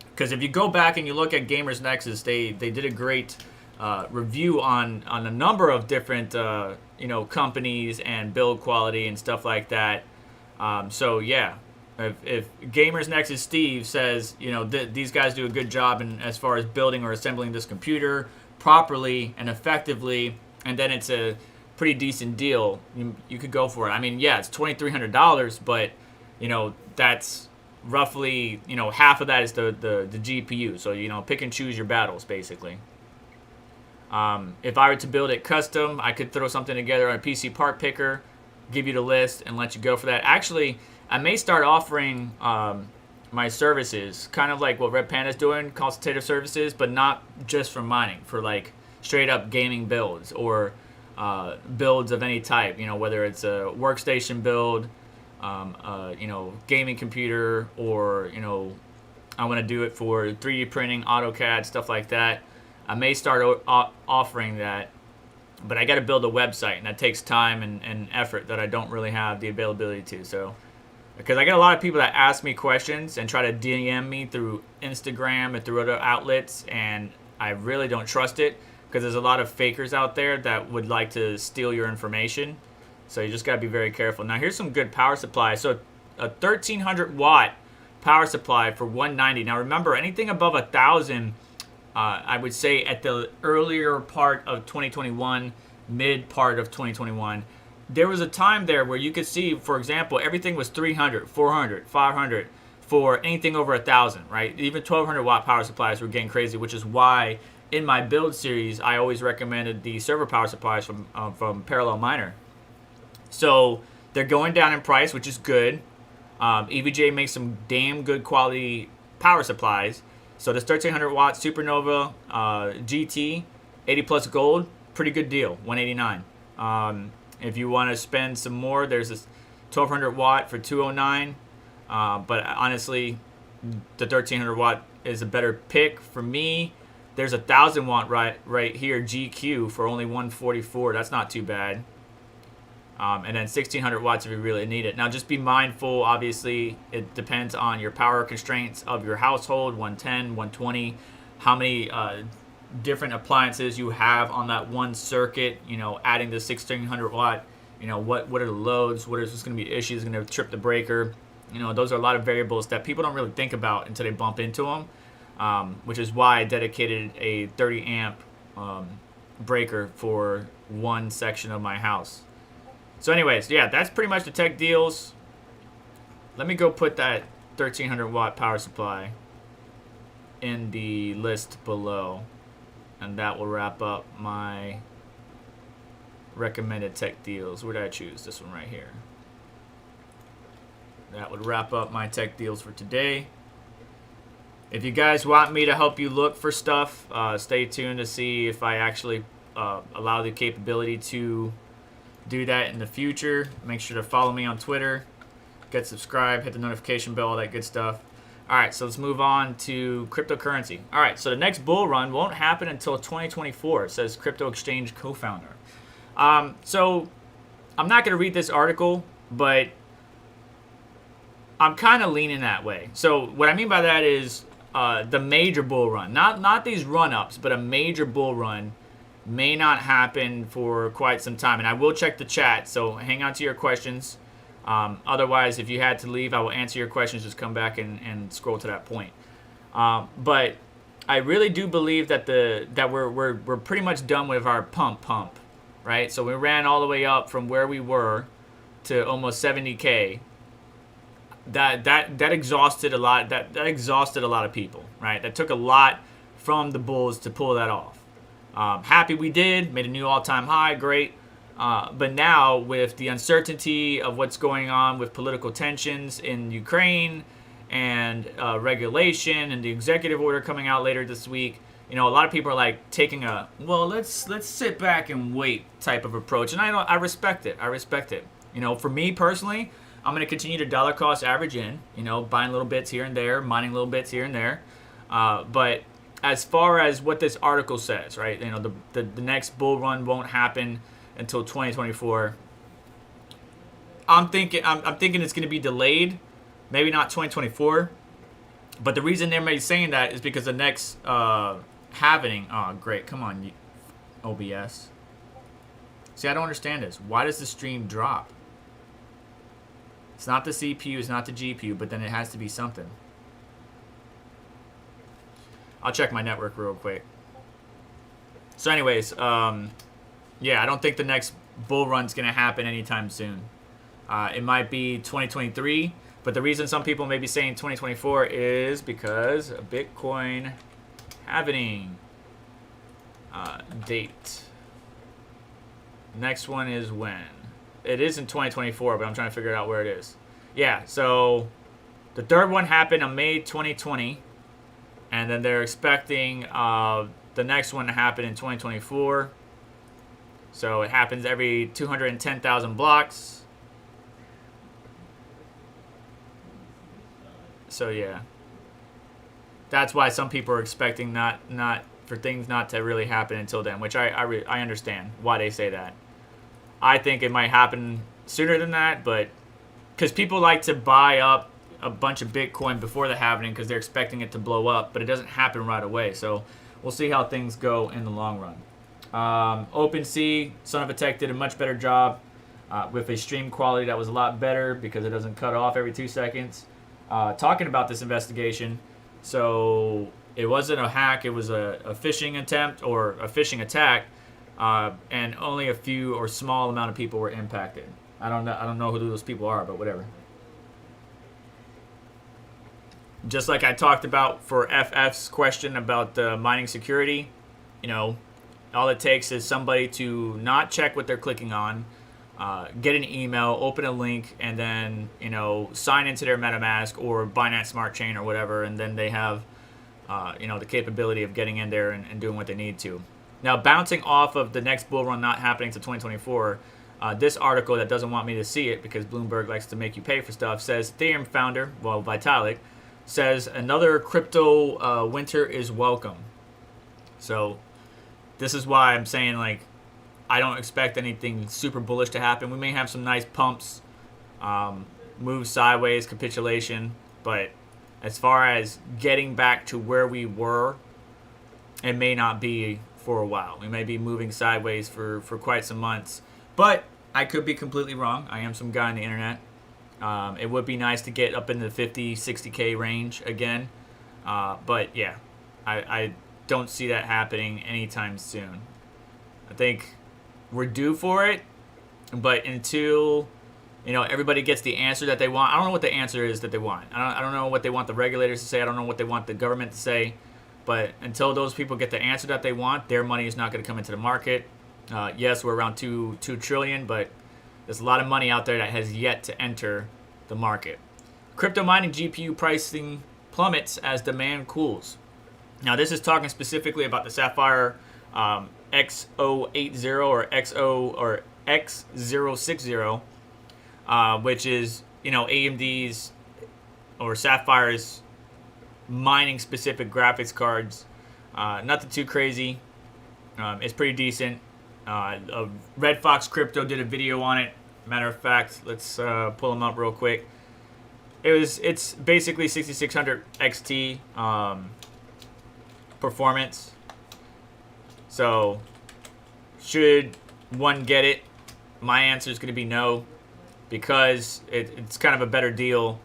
because if you go back and you look at Gamers Nexus, they did a great review on a number of different companies and build quality and stuff like that. So yeah, if Gamers Nexus Steve says these guys do a good job in as far as building or assembling this computer properly and effectively, and then it's a pretty decent deal, you could go for it. I mean, yeah, it's $2,300, but that's roughly half of that is the GPU. So pick and choose your battles basically. If I were to build it custom, I could throw something together on a PC part picker, give you the list, and let you go for that. Actually, I may start offering my services, kind of like what Red Panda's doing, consultative services, but not just for mining, for like straight up gaming builds or builds of any type. Whether it's a workstation build, gaming computer, or I want to do it for 3D printing, AutoCAD, stuff like that. I may start offering that, but I got to build a website, and that takes time and effort that I don't really have the availability to. So, because I get a lot of people that ask me questions and try to DM me through Instagram and through other outlets, and I really don't trust it, because there's a lot of fakers out there that would like to steal your information. So you just got to be very careful. Now here's some good power supply. So a 1300 watt power supply for $190. Now remember, anything above 1,000, I would say at the earlier part of 2021, mid part of 2021, there was a time there where you could see, for example, everything was 300, 400, 500 for anything over 1,000, right? Even 1,200 watt power supplies were getting crazy, which is why in my build series, I always recommended the server power supplies from Parallel Miner. So they're going down in price, which is good. EVGA makes some damn good quality power supplies. So this 1300 watt SuperNOVA GT 80 plus gold, pretty good deal, $189. If you want to spend some more, there's this 1200 watt for $209. But honestly, the 1300 watt is a better pick for me. There's 1,000 watt right here, GQ, for only $144. That's not too bad. And then 1,600 watts if you really need it. Now just be mindful, obviously, it depends on your power constraints of your household, 110, 120, how many different appliances you have on that one circuit, adding the 1,600 watt, what are the loads, what is going to be issues, going to trip the breaker. Those are a lot of variables that people don't really think about until they bump into them, which is why I dedicated a 30 amp breaker for one section of my house. So anyways, yeah, that's pretty much the tech deals. Let me go put that 1,300 watt power supply in the list below, and that will wrap up my recommended tech deals. Where did I choose? This one right here. That would wrap up my tech deals for today. If you guys want me to help you look for stuff, stay tuned to see if I actually allow the capability to do that in the future. Make sure to follow me on Twitter, get subscribed, hit the notification bell, all that good stuff. All right, so let's move on to cryptocurrency. All right, so the next bull run won't happen until 2024, says crypto exchange co-founder. So I'm not going to read this article, but I'm kind of leaning that way. So what I mean by that is the major bull run, not these run-ups, but a major bull run may not happen for quite some time. And I will check the chat, so hang on to your questions. Otherwise, if you had to leave, I will answer your questions. Just come back and scroll to that point. But I really do believe that we're pretty much done with our pump, right? So we ran all the way up from where we were to almost 70K. That exhausted a lot. That exhausted a lot of people, right? That took a lot from the bulls to pull that off. Happy we did. Made a new all-time high. Great. But now, with the uncertainty of what's going on with political tensions in Ukraine and regulation and the executive order coming out later this week, a lot of people are like taking a, well, let's sit back and wait type of approach. And I respect it. For me personally, I'm going to continue to dollar cost average in, buying little bits here and there, mining little bits here and there. But as far as what this article says, right, the next bull run won't happen until 2024. I'm thinking it's going to be delayed, maybe not 2024. But the reason they're saying that is because the next happening. Oh, great! Come on, OBS. See, I don't understand this. Why does the stream drop? It's not the CPU, it's not the GPU, but then it has to be something. I'll check my network real quick. So, anyways, yeah, I don't think the next bull run's going to happen anytime soon. It might be 2023, but the reason some people may be saying 2024 is because of Bitcoin halving date. Next one is when? It is in 2024, but I'm trying to figure out where it is. Yeah, so the third one happened on May 2020, and then they're expecting the next one to happen in 2024. So it happens every 210,000 blocks. So yeah, that's why some people are expecting not for things not to really happen until then, which I understand why they say that. I think it might happen sooner than that, but because people like to buy up a bunch of Bitcoin before the halving because they're expecting it to blow up, but it doesn't happen right away. So we'll see how things go in the long run. OpenSea, SuperNOVA Tech did a much better job with a stream quality that was a lot better because it doesn't cut off every 2 seconds. Talking about this investigation, so it wasn't a hack, it was a phishing attempt or a phishing attack, and only a few or small amount of people were impacted. I don't know who those people are, but whatever. Just like I talked about for FF's question about the mining security, all it takes is somebody to not check what they're clicking on, get an email, open a link, and then, sign into their MetaMask or Binance Smart Chain or whatever, and then they have, the capability of getting in there and doing what they need to. Now, bouncing off of the next bull run not happening to 2024, this article that doesn't want me to see it because Bloomberg likes to make you pay for stuff says Ethereum founder, Vitalik, says another crypto winter is welcome. So this is why I'm saying, I don't expect anything super bullish to happen. We may have some nice pumps, moves sideways, capitulation, but as far as getting back to where we were, it may not be for a while. We may be moving sideways for quite some months, but I could be completely wrong. I am some guy on the internet. It would be nice to get up in the 50, 60K range again, but yeah, I don't see that happening anytime soon. I think we're due for it, but until everybody gets the answer that they want. I don't know what the answer is that they want. I don't know what they want the regulators to say. I don't know what they want the government to say. But until those people get the answer that they want, their money is not going to come into the market. Yes, we're around $2 trillion, but there's a lot of money out there that has yet to enter the market. Crypto mining GPU pricing plummets as demand cools. Now, this is talking specifically about the Sapphire X080 or X060, which is AMD's or Sapphire's mining specific graphics cards. Nothing too crazy. It's pretty decent. Red Fox Crypto did a video on it. Matter of fact, let's pull them up real quick. It's basically 6600 XT performance. So should one get it? My answer is going to be no, because it's kind of a better deal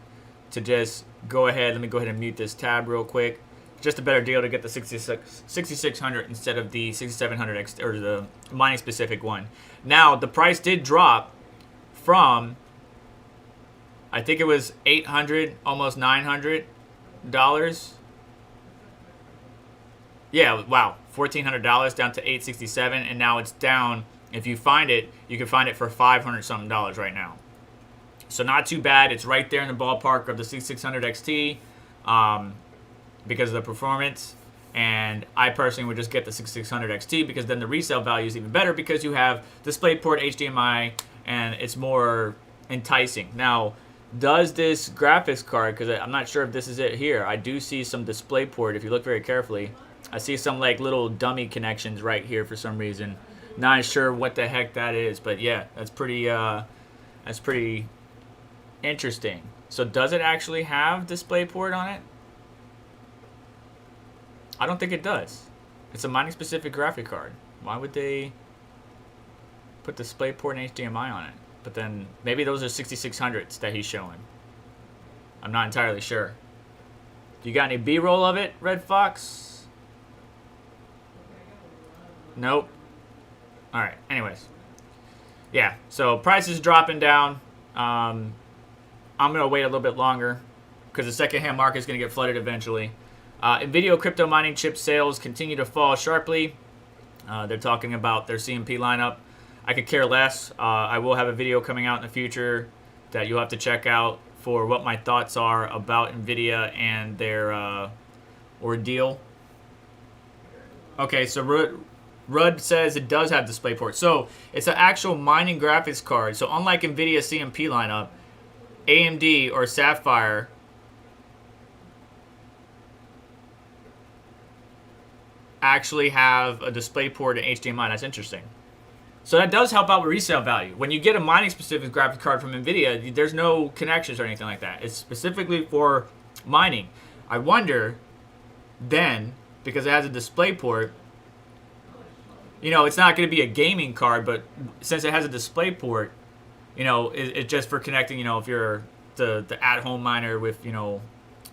to just go ahead. Let me go ahead and mute this tab real quick. Just a better deal to get the 6600 instead of the 6700 X, or the mining specific one. Now the price did drop from, I think it was $800, almost $900. Yeah, wow, $1,400 down to $867, and now it's down. If you find it, you can find it for $500 something right now. So not too bad. It's right there in the ballpark of the 6600 XT because of the performance. And I personally would just get the 6600 XT because then the resale value is even better because you have DisplayPort, HDMI, and it's more enticing. Now, does this graphics card, because I'm not sure if this is it here, I do see some DisplayPort if you look very carefully. I see some like little dummy connections right here for some reason. Not sure what the heck that is, but yeah, that's pretty interesting. So does it actually have DisplayPort on it? I don't think it does. It's a mining specific graphic card. Why would they put DisplayPort and HDMI on it? But then maybe those are 6600s that he's showing. I'm not entirely sure. You got any B-roll of it, Red Fox? Nope. Alright, anyways. Yeah, so price is dropping down. I'm going to wait a little bit longer because the secondhand market is going to get flooded eventually. Nvidia crypto mining chip sales continue to fall sharply. They're talking about their CMP lineup. I could care less. I will have a video coming out in the future that you'll have to check out for what my thoughts are about Nvidia and their ordeal. Okay, so Rudd says it does have DisplayPort. So it's an actual mining graphics card. So unlike Nvidia CMP lineup, AMD or Sapphire actually have a DisplayPort and HDMI. That's interesting. So that does help out with resale value. When you get a mining specific graphics card from Nvidia, there's no connections or anything like that. It's specifically for mining. I wonder then, because it has a DisplayPort, you know, it's not going to be a gaming card, but since it has a DisplayPort, you know, it's just for connecting, you know, if you're the at-home miner with, you know,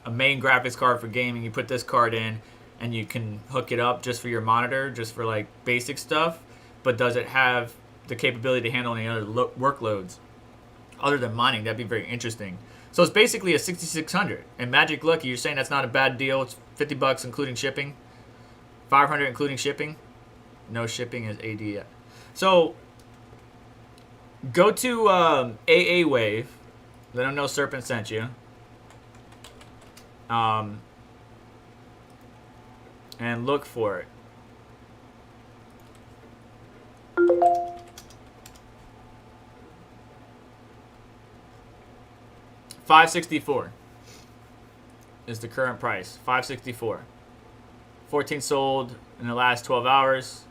a main graphics card for gaming, you put this card in and you can hook it up just for your monitor, just for like basic stuff. But does it have the capability to handle any other workloads other than mining? That'd be very interesting. So it's basically a 6600. And Magic Lucky, you're saying that's not a bad deal. It's $50 including shipping. $500 including shipping. No shipping is AD. So go to AA Wave. Let them know Serpent sent you. And look for it. $564 is the current price. $564. 14 sold in the last 12 hours.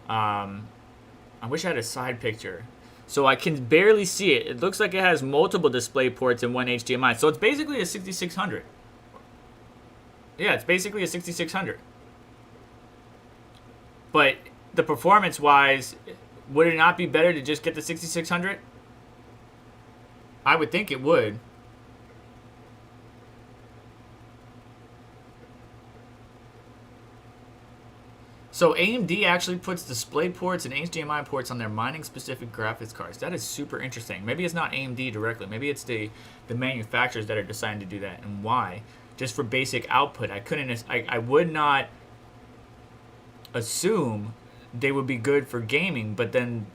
I wish I had a side picture. So I can barely see it. It looks like it has multiple display ports and one HDMI. So it's basically a 6600. Yeah, it's basically a 6600. But the performance-wise, would it not be better to just get the 6600? I would think it would. So AMD actually puts display ports and HDMI ports on their mining-specific graphics cards. That is super interesting. Maybe it's not AMD directly. Maybe it's the manufacturers that are deciding to do that. And why? Just for basic output. I would not assume they would be good for gaming, but then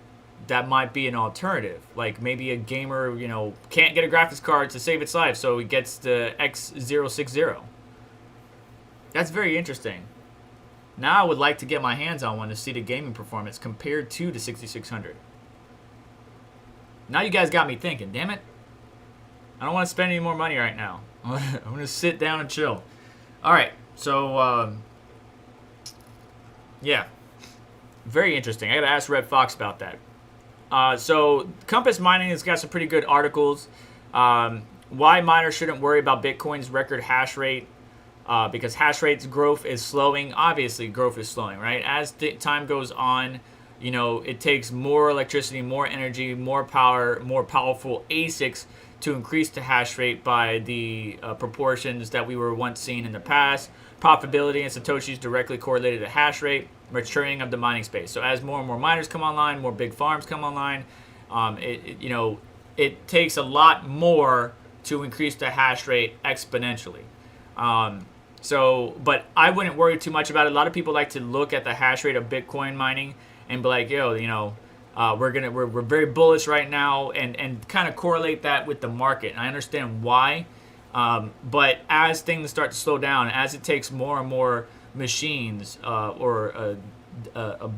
that might be an alternative. Like maybe a gamer, you know, can't get a graphics card to save its life, so he gets the X060. That's very interesting. Now I would like to get my hands on one to see the gaming performance compared to the 6600. Now you guys got me thinking, damn it. I don't want to spend any more money right now. I'm going to sit down and chill. All right, so yeah, very interesting. I gotta ask Red Fox about that. So Compass Mining has got some pretty good articles. Why miners shouldn't worry about Bitcoin's record hash rate, because hash rate's growth is slowing. Obviously, growth is slowing, right? As time goes on, you know, it takes more electricity, more energy, more power, more powerful ASICs to increase the hash rate by the proportions that we were once seeing in the past. Profitability and Satoshis directly correlated to hash rate, maturing of the mining space. So as more and more miners come online, more big farms come online, it takes a lot more to increase the hash rate exponentially. But I wouldn't worry too much about it. A lot of people like to look at the hash rate of Bitcoin mining and be like, yo, you know, we're very bullish right now, and kind of correlate that with the market. And I understand why, but as things start to slow down, as it takes more and more machines or a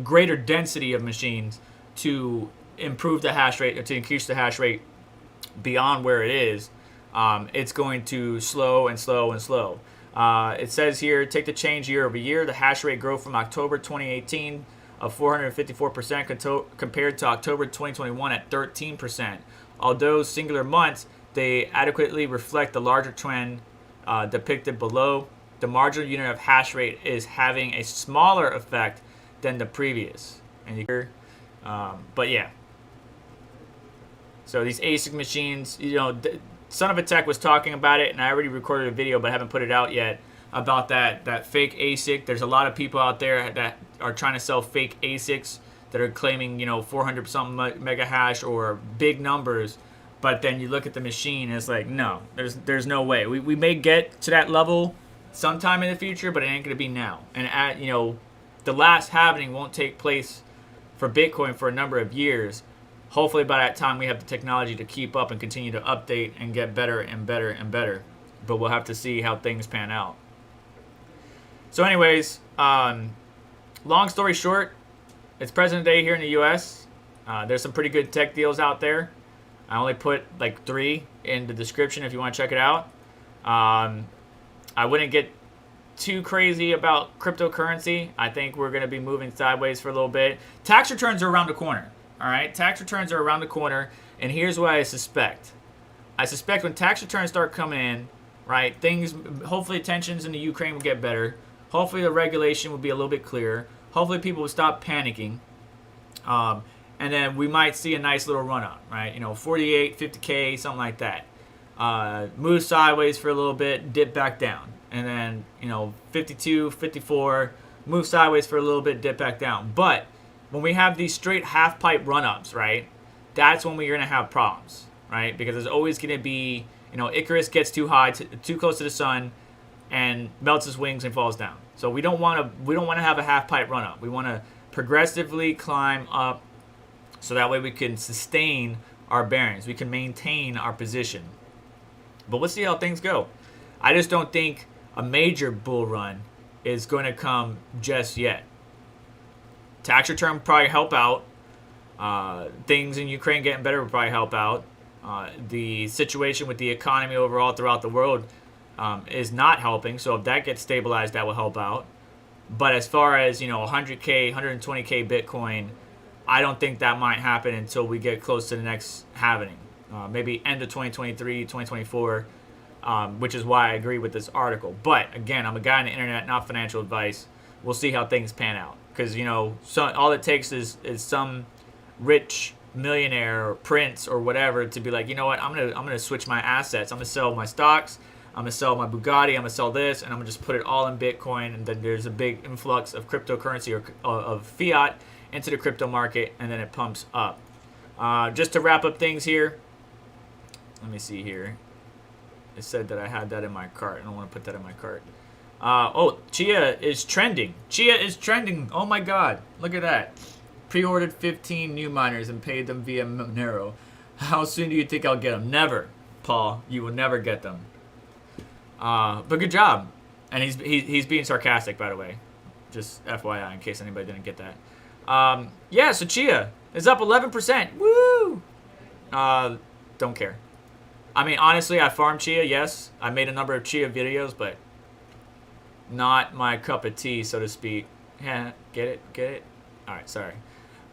greater density of machines to improve the hash rate or to increase the hash rate beyond where it is, it's going to slow and slow and slow. It says here, take the change year over year. The hash rate growth from October 2018 of 454% compared to October 2021 at 13%. Although singular months, they adequately reflect the larger trend depicted below. The marginal unit of hash rate is having a smaller effect than the previous. But yeah. So these ASIC machines, you know, Son of a Tech was talking about it, and I already recorded a video, but I haven't put it out yet, about that fake ASIC. There's a lot of people out there that are trying to sell fake ASICs that are claiming, you know, 400 something mega hash or big numbers, but then you look at the machine and it's like, no, there's no way. We may get to that level sometime in the future, but it ain't gonna be now. And you know, the last halving won't take place for Bitcoin for a number of years. Hopefully by that time we have the technology to keep up and continue to update and get better and better and better. But we'll have to see how things pan out. So anyways, long story short, it's President Day here in the US. There's some pretty good tech deals out there. I only put like 3 in the description if you want to check it out. I wouldn't get too crazy about cryptocurrency. I think we're going to be moving sideways for a little bit. Tax returns are around the corner. All right, tax returns are around the corner, and here's what I suspect. I suspect when tax returns start coming in, right, hopefully tensions in the Ukraine will get better. Hopefully the regulation will be a little bit clearer. Hopefully people will stop panicking. And then we might see a nice little run up, right? You know, 48, 50K, something like that. Move sideways for a little bit, dip back down. And then, you know, 52, 54, move sideways for a little bit, dip back down. But when we have these straight half-pipe run-ups, right, that's when we're going to have problems, right? Because there's always going to be, you know, Icarus gets too high, too close to the sun, and melts his wings and falls down. So we don't want to have a half-pipe run-up. We want to progressively climb up so that way we can sustain our bearings. We can maintain our position. But we'll see how things go. I just don't think a major bull run is going to come just yet. Tax return will probably help out. Things in Ukraine getting better will probably help out. The situation with the economy overall throughout the world is not helping. So if that gets stabilized, that will help out. But as far as, you know, 100K, 120K Bitcoin, I don't think that might happen until we get close to the next halving. Maybe end of 2023, 2024, which is why I agree with this article. But again, I'm a guy on the internet, not financial advice. We'll see how things pan out. Because, you know, all it takes is some rich millionaire or prince or whatever to be like, you know what, I'm gonna switch my assets. I'm gonna sell my stocks. I'm gonna sell my Bugatti. I'm gonna sell this, and I'm gonna just put it all in Bitcoin. And then there's a big influx of cryptocurrency or of fiat into the crypto market, and then it pumps up. Just to wrap up things here. Let me see here. It said that I had that in my cart. I don't want to put that in my cart. Chia is trending. Chia is trending. Oh my God. Look at that. Pre-ordered 15 new miners and paid them via Monero. How soon do you think I'll get them? Never, Paul. You will never get them. But good job. And he's being sarcastic, by the way. Just FYI, in case anybody didn't get that. Yeah, so Chia is up 11%. Woo! Don't care. I mean, honestly, I farm Chia, yes. I made a number of Chia videos, but not my cup of tea, so to speak. Yeah, get it? Get it? All right, sorry.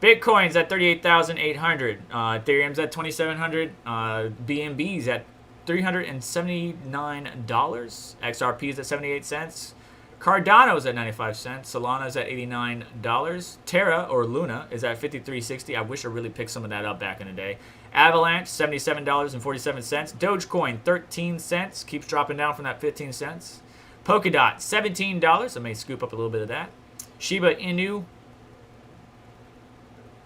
Bitcoin's at 38,800. Ethereum's at 2,700. BNB's at $379. XRP's at 78 cents. Cardano's at 95 cents. Solana's at $89. Terra, or Luna, is at 53.60. I wish I really picked some of that up back in the day. Avalanche, $77.47. Dogecoin, 13 cents. Keeps dropping down from that 15 cents. Polkadot, $17. I may scoop up a little bit of that. Shiba Inu,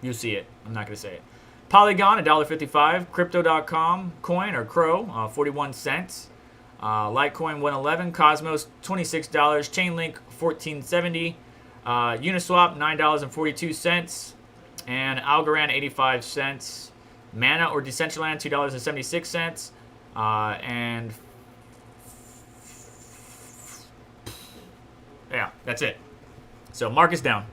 you see it. I'm not going to say it. Polygon, $1.55. Crypto.com, coin or Crow, 41 cents. Litecoin, 111. Cosmos, $26. Chainlink, $14.70. Uniswap, $9.42. And Algorand, 85 cents. Mana or Decentraland, $2.76. And yeah, that's it. So market's down.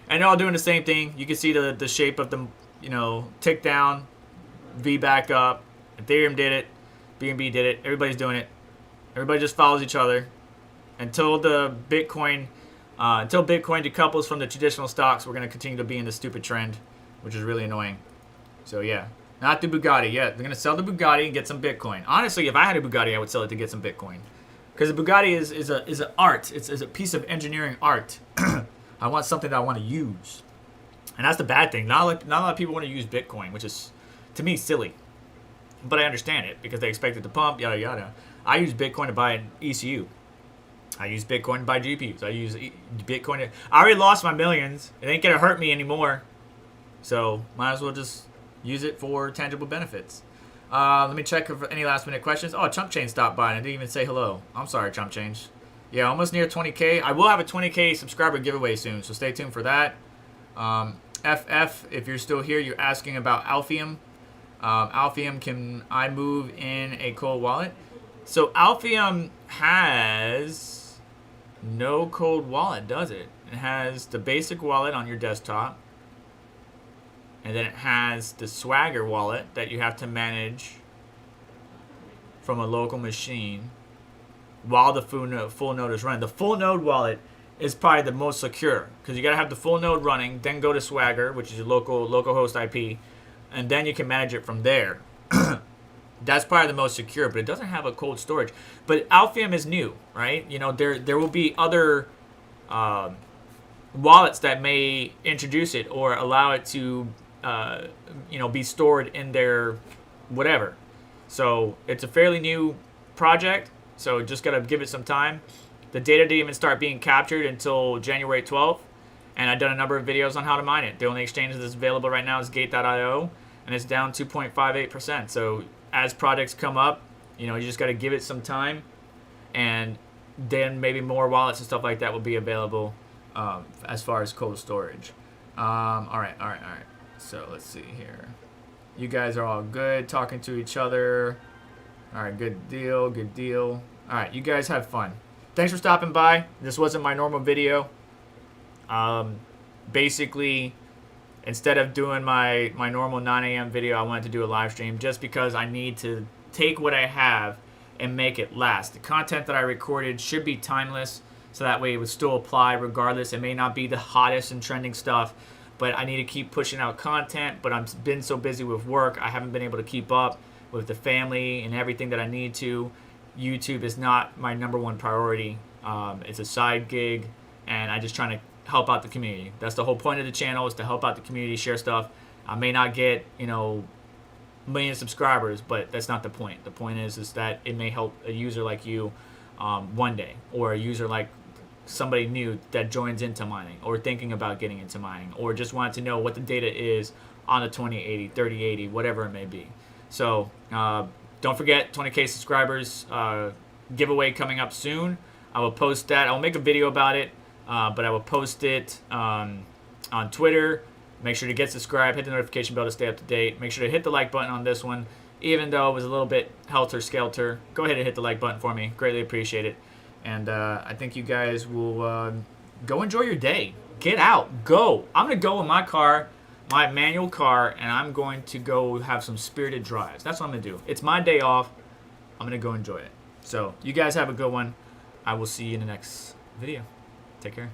And they're all doing the same thing. You can see the shape of them, tick down, V back up. Ethereum did it. BNB did it. Everybody's doing it. Everybody just follows each other until Bitcoin decouples from the traditional stocks. We're going to continue to be in this stupid trend, which is really annoying. So yeah, not the Bugatti yet. They're going to sell the Bugatti and get some Bitcoin. Honestly, if I had a Bugatti, I would sell it to get some Bitcoin, because the Bugatti is an art. It's a piece of engineering art. I want something that I want to use, and that's the bad thing. Not a lot of people want to use Bitcoin, which is to me silly. But I understand it because they expect it to pump, yada yada. I use Bitcoin to buy an ECU. I use Bitcoin to buy GPUs. I use Bitcoin to... I already lost my millions. It ain't going to hurt me anymore. So, might as well just use it for tangible benefits. Let me check for any last minute questions. Oh, Chump Change stopped by and I didn't even say hello. I'm sorry, Chump Change. Yeah, almost near 20K. I will have a 20K subscriber giveaway soon, so stay tuned for that. FF, if you're still here, you're asking about Alphium. Alphium, can I move in a cold wallet? So Alphium has no cold wallet, does it? It has the basic wallet on your desktop, and then it has the Swagger wallet that you have to manage from a local machine while the full node is running. The full node wallet is probably the most secure because you got to have the full node running, then go to Swagger, which is your local host IP, and then you can manage it from there. That's probably the most secure, but it doesn't have a cold storage. But Alphium is new, right? There will be other wallets that may introduce it or allow it to, be stored in their whatever. So it's a fairly new project, so just got to give it some time. The data didn't even start being captured until January 12th, and I've done a number of videos on how to mine it. The only exchange that's available right now is Gate.io, and it's down 2.58%. So as projects come up, you just got to give it some time, and then maybe more wallets and stuff like that will be available as far as cold storage. All right. So let's see here. You guys are all good talking to each other. All right, good deal. All right, you guys have fun. Thanks for stopping by. This wasn't my normal video. Basically, instead of doing my normal 9 a.m. video, I wanted to do a live stream just because I need to take what I have and make it last. The content that I recorded should be timeless, so that way it would still apply regardless. It may not be the hottest and trending stuff, but I need to keep pushing out content. But I've been so busy with work, I haven't been able to keep up with the family and everything that I need to. YouTube is not my number one priority. It's a side gig, and I'm just trying to help out the community. That's the whole point of the channel, is to help out the community, share stuff. I may not get, million subscribers, but that's not the point. The point is that it may help a user like you one day, or a user like somebody new that joins into mining or thinking about getting into mining, or just wanted to know what the data is on the 2080, 3080, whatever it may be. So don't forget, 20K subscribers giveaway coming up soon. I will post that. I will make a video about it, but I will post it on Twitter. Make sure to get subscribed, hit the notification bell to stay up to date. Make sure to hit the like button on this one. Even though it was a little bit helter-skelter, go ahead and hit the like button for me. Greatly appreciate it. And I think you guys will go enjoy your day. Get out. Go. I'm going to go in my car, my manual car, and I'm going to go have some spirited drives. That's what I'm going to do. It's my day off. I'm going to go enjoy it. So you guys have a good one. I will see you in the next video. Take care.